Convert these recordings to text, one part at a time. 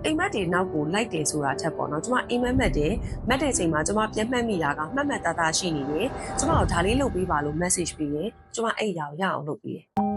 အိမ်မက်တွေနောက်ကိုလိုက်တယ်ဆိုတာထက်ပေါ့နော်ကျမအိမ်မက်မက်တယ်မက်တဲ့အချိန်မှာကျမပြန်မှတ်မိတာကမှတ်မှတ်သားသားရှိနေတယ်ကျမတို့ဒါလေးလုပ်ပေးပါလို့ message ပေးတယ်ကျမအဲ့ရအောင်လုပ်ပေးတယ်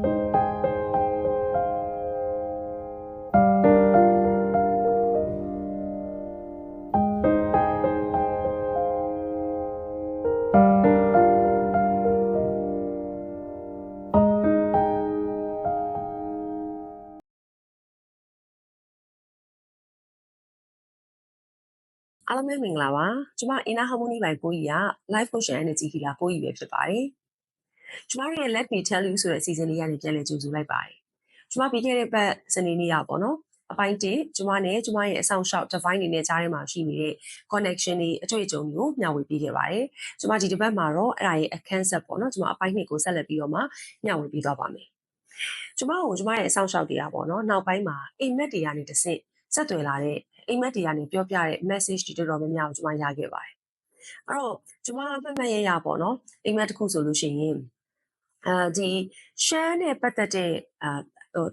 အားလုံးပဲမင်္ဂလာပါကျမ Inner Harmony ပိုင်ကိုကြီးက Life Coach and Energy Healer ကိုကြီးပဲဖြစ်ပါတယ်ကျမတို့ရဲ့ Let Me Tell You ဆိုတဲ့ season လေးကနေပြန်လည်ကြိုဆိုလိုက်ပါတယ်ကျမပြီးခဲ့တဲ့ပတ်စနေနေ့ရပေါ့နော်အပိုင်း1ကျမနဲ့ကျမရဲ့အဆောင်ရှောက် divine နေနဲ့ကြားထဲမှာရှိနေတဲ့ connection တွေအတွေ့အကြုံတွေကိုမျှဝေပေးခဲ့ပါတယ်ကျမဒီတစ်ပတ်မှာတော့အဲ့ဒါရဲ့အခန်းဆက်ပေါ့နော်ကျမအပိုင်း2ကိုဆက်လက်ပြီးတော့မှမျှဝေပေးသွားပါမယ်ကျမကိုကျမရဲ့အဆောင်ရှောက်တွေကပေါ့နော်နောက်ပိုင်းမှာအိမ်မက်တွေကနေတစ်ဆင့်ဆက်သွယ်လာတဲ့အိမ်မက်တွေကနေပြောပြတဲ့ message တွေတော်တော်များများကိုကျမရခဲ့ပါတယ်အဲ့တော့ကျမမှတ်မှတ်ရရပေါ့နော်အိမ်မက်တစ်ခုဆိုလို့ရှိရင်ဒီရှမ်းနဲ့ပတ်သက်တဲ့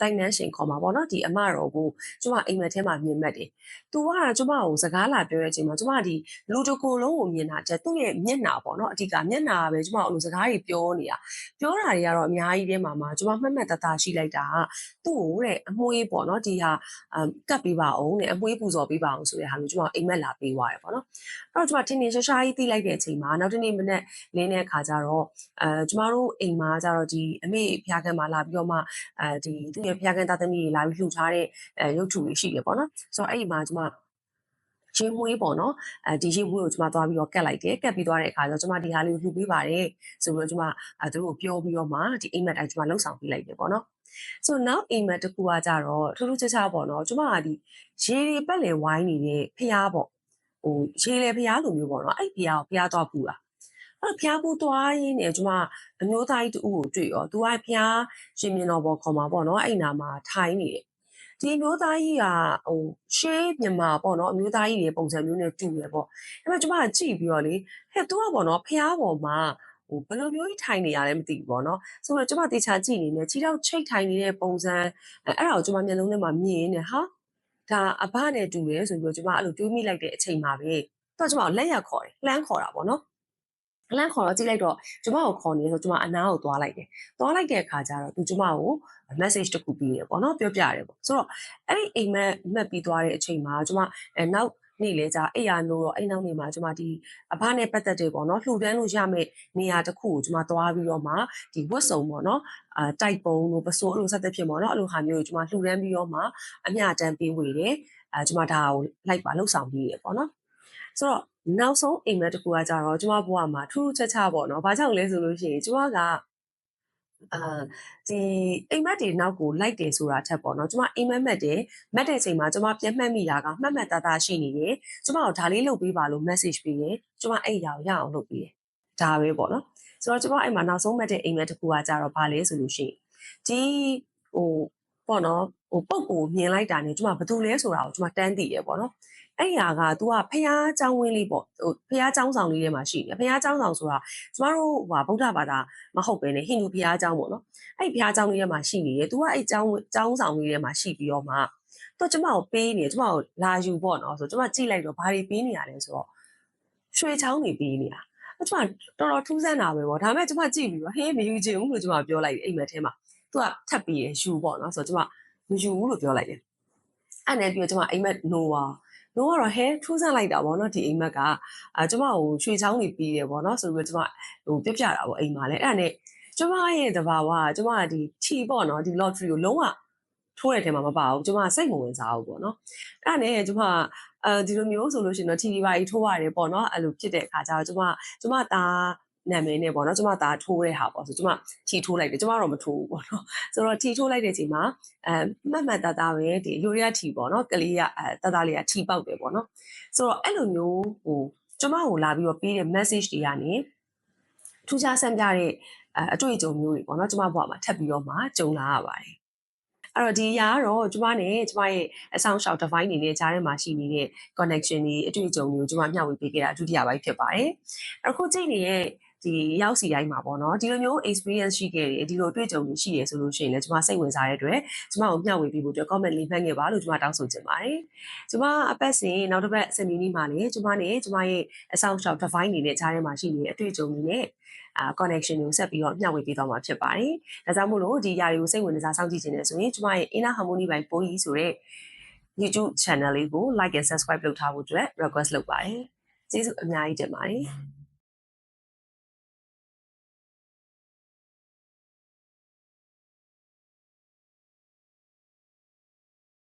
တိုင်နန်းရှင်ခေါ်မှာပေါ့နော်ဒီအမတော်ကိုကျမအိမ်မက်ထဲမှာမြင်မှတ်တယ်။ तू ကကျမကိုစကားလာပြောတဲ့အချိန်မှာကျမဒီလူတကိုယ်လုံးကိုမြင်တာတဲ့သူ့ရဲ့မျက်နှာပေါ့နော်အဓိကမျက်နှာပဲကျမအဲ့လိုစကားတွေပြောနေတာပြောတာတွေကတော့အများကြီးထဲမှာကျမမှတ်မှတ်သားသားရှိလိုက်တာသူ့ကိုတဲ့အမွှေးပေါ့နော်ဒီဟာကတ်ပေးပါအောင်တဲ့အမွှေးပူဇော်ပေးပါအောင်ဆိုတဲ့ဟာမျိုးကျမအိမ်မက်လာပေးသွားတယ်ပေါ့နော်အဲ့တော့ကျမထင်ထင်ရှားရှားကြီးသိလိုက်တဲ့အချိန်မှာနောက်တစ်နေ့မနေ့လင်းတဲ့အခါကျတော့ကျမတို့အိမ်မှာကျတော့ဒီအမေဖျားခန်းမှာလာပြီးတော့မှဒီသူ့ရဲ့ဖျားခန်းသားသမီးတွေလာပြီးလှူထားတဲ့ရုပ်ထုတွေရှိတယ်ပေါ့နော်ဆိုတော့အဲ့ဒီမှာကျမရေမွေးပေါ့နော်ဒီရေမွေးကိုကျမသွားပြီးတော့ကတ်လိုက်တယ်ကတ်ပြီးသွားတဲ့အခါကျတော့ကျမဒီဟာလေးကိုလှူပေးပါတယ်ဆိုပြီးတော့ကျမသူတို့ကိုပြောပြီးတော့မှဒီအိမ်မက်တိုင်းကျမလှုပ်ဆောင်ပေးလိုက်တယ်ပေါ့နော်ဆိုတော့နောက်အိမ်မက်တစ်ခုကကြတော့ထူးထူးခြားခြားပေါ့နော်ကျမကဒီရေတွေပတ်လည်ဝိုင်းနေတဲ့ဖျားပေါ့ဟိုရေလေဖျားလိုမျိုးပေါ့နော်အဲ့ဖျားကိုဖျားသွားပူတာအဲ့ဖျားပူသွားရင်းနဲ့ကျမအမျိုးသားကြီးတူကိုတွေ့ရောသူကဖျားရှင်မြင်တော်ပေါ်ခေါ်မှာပေါ့နော်အဲ့နာမှာထိုင်နေတယ်ဒီမျိုးသားကြီးကရှေးမြန်မာပေါ့နော်အမျိုးသားကြီးတွေပုံစံမျိုးနဲ့တူတယ်ပေါ့အဲ့မှာကျမကကြည့်ပြီးတော့လေဟဲ့ तू ကပေါ့နော်ဖျားပေါ်မှာဘယ်လိုမျိုးကြီးထိုင်နေရလဲမသိဘူးပေါ့နော်ဆိုတော့ကျမတေချာကြည့်နေတယ်ခြေထောက်ချိတ်ထိုင်နေတဲ့ပုံစံအဲ့ဒါကိုကျမမျက်လုံးထဲမှာမြင်နေဟာဒါအဘနဲ့တူတယ်ဆိုပြီးတော့ကျမအဲ့လိုတွေးမိလိုက်တဲ့အချိန်မှာပဲသူကကျမကိုလက်ရခေါ်တယ်လှမ်းခေါ်တာပေါ့နော်လန့်ခေါ်တော့ကြည့်လိုက်တော့ကျမကိုခေါ်နေဆိုကျမအနားကိုသွားလိုက်တယ်။သွားလိုက်တဲ့အခါကျတော့သူကျမကို message တစ်ခုပေးတယ်ပေါ့နော်ပြောပြရတယ်ပေါ့။ဆိုတော့အဲ့ဒီအိမ်မက်မှတ်ပြီးသွားတဲ့အချိန်မှာကျမနောက်နေ့လေကြာအိယာနိုးတော့အိမ်နောက်နေ့မှာကျမဒီအဖနဲ့ပတ်သက်တယ်ပေါ့နော်လှူဒန်းလို့ရမယ့်နေရာတစ်ခုကိုကျမသွားပြီးတော့မှဒီဝတ်စုံပေါ့နော်တိုက်ပုံတို့ပစိုးလို့ဆက်သက်ဖြစ်ပေါ့နော်အဲ့လိုဟာမျိုးကိုကျမလှူဒန်းပြီးတော့မှအမျှတန်းပေးဝေတယ်ကျမဒါကိုလိုက်ပါလှုပ်ဆောင်ပြီးရပေါ့နော်ဆိုတော့နောက်ဆုံးအိမ်မက်တစ်ခုကကြတော့ကျမဘဝမှာထူးထူးခြားခြားပေါ့နော်။ဘာကြောင့်လဲဆိုလို့ရှိရင်ကျမကဒီအိမ်မက်တွေနောက်ကိုလိုက်တယ်ဆိုတာထက်ပေါ့နော်ကျမအိမ်မက်မက်တယ်မက်တဲ့အချိန်မှာကျမပြန်မှတ်မိတာကမှတ်မှတ်သားသားရှိနေတယ်ကျမတို့ဒါလေးလုပ်ပေးပါလို့ message ပေးတယ်ကျမအဲ့ရအောင်လုပ်ပေးတယ်ဒါပဲပေါ့နော်ဆိုတော့ကျမအဲ့မှာနောက်ဆုံးမက်တဲ့အိမ်မက်တစ်ခုကကြတော့ဘာလဲဆိုလို့ရှိရင်ဒီပေါ့နော်ပုံကိုမြင်လိုက်တာနဲ့ကျမဘာလို့လဲဆိုတာကိုကျမတန်းသိရပေါ့နော်အဲ့ဟာက तू ကဖះเจ้าဝင်းလေးပေါ့ဖះเจ้าဆောင်လေးထဲမှာရှိတယ်ဖះเจ้าဆောင်ဆိုတာကျမတို့ဗုဒ္ဓဘာသာမဟုတ်ပဲねဟိန္ဒူဖះเจ้าပေါ့နော်အဲ့ဖះเจ้าလေးထဲမှာရှိနေတယ် तू ကအဲ့เจ้าဆောင်လေးထဲမှာရှိပြီးတော့မှသူကျမကိုပေးနေကျမကိုလာယူပေါ့နော်ဆိုကျမကြည့်လိုက်တော့ဘာတွေပေးနေရလဲဆိုတော့ရွှေချောင်းတွေပေးနေတာကျမတော်တော်ထူးဆန်းတာပဲပေါ့ဒါပေမဲ့ကျမကြည့်ပြီးတော့ဟေးမယူချင်ဘူးလို့ကျမပြောလိုက်တယ်အိမ်မက်ထဲမှာ तू ကထပ်ပြီးရယူပေါ့နော်ဆိုတော့ကျမမယူဘူးလို့ပြောလိုက်တယ်အဲ့နဲ့ပြီးတော့ကျမအိမ်မက်နိုးပါတော့ကတော့ဟဲထူးဆန်းလိုက်တာပေါ့နော်ဒီအိမ်မက်ကကျမကိုရွှေချောင်းနေပြီးတယ်ပေါ့နော်ဆိုပြီးတော့ကျမပြပြတာပေါ့အိမ်မှာလည်းအဲ့ဒါနဲ့ကျမရဲ့တဘာဝကကျမကဒီထီပေါ့နော်ဒီ lottery ကိုလုံးဝထိုးတဲ့ထဲမှာမပါဘူးကျမစိတ်မဝင်စားဘူးပေါ့နော်အဲ့ဒါနဲ့ကျမဒီလိုမျိုးဆိုလို့ရှိရင်တော့ထီပါကြီးထိုးရတယ်ပေါ့နော်အဲ့လိုဖြစ်တဲ့အခါကျတော့ကျမသားနာမည်နဲ့ပေါ့နော်ကျမသားထိုးတဲ့ဟာပေါ့ဆိုကျမထီထိုးလိုက်တယ်ကျမတော့မထိုးဘူးပေါ့နော်ဆိုတော့ထီထိုးလိုက်တဲ့အချိန်မှာမှတ်သားပဲဒီယူရီးယားထီပေါ့နော်ကလေးကသားလေးကထီပေါက်တယ်ပေါ့နော်ဆိုတော့အဲ့လိုမျိုးကျမကိုလာပြီးတော့ပေးတဲ့ message တွေကနေထူးခြားဆန်းပြတဲ့အတွေ့အကြုံမျိုးတွေပေါ့နော်ကျမဘဝမှာထပ်ပြီးတော့မှကြုံလာရပါတယ်အဲ့တော့ဒီຢာကတော့ကျမနဲ့ကျမရဲ့အဆောင်ရှောက် divine နေနဲ့ကြားထဲမှာရှိနေတဲ့ connection တွေအတွေ့အကြုံတွေကိုကျမမျှဝေပေးခဲ့တာဒုတိယပိုင်းဖြစ်ပါတယ်အခုကြည့်နေတဲ့ ဒီရောက်စီတိုင်းမှာပေါ့နော်ဒီလိုမျိုး experience ရှိခဲ့တယ်ဒီလိုတွေ့ကြုံနေရှိရဆိုလို့ရှိရင်လည်းကျွန်မစိတ်ဝင်စားတဲ့အတွက်ကျွန်မကိုမျှဝေပေးဖို့အတွက် comment လေးမှတ်ခဲ့ပါလို့ကျွန်မတောင်းဆိုချင်ပါတယ်ကျွန်မအပတ်စဉ်နောက်တစ်ပတ်စနေနေ့မှာလည်းကျွန်မနဲ့ကျွန်မရဲ့အဆောင်ရှောက် divine နေတဲ့ဈာထဲမှာရှိနေတဲ့အတွေ့အကြုံတွေနဲ့connection ကိုဆက်ပြီးတော့မျှဝေပေးသွားမှာဖြစ်ပါတယ်ဒါကြောင့်မို့လို့ဒီຢာတွေကိုစိတ်ဝင်စားစောင့်ကြည့်နေတယ်ဆိုရင်ကျွန်မရဲ့ inner harmony ပိုင်းပိုးကြီးဆိုတဲ့ YouTube channel လေးကို like and subscribe လုပ်ထားဖို့အတွက် request လုပ်ပါတယ်ကျေးဇူးအများကြီးတင်ပါတယ်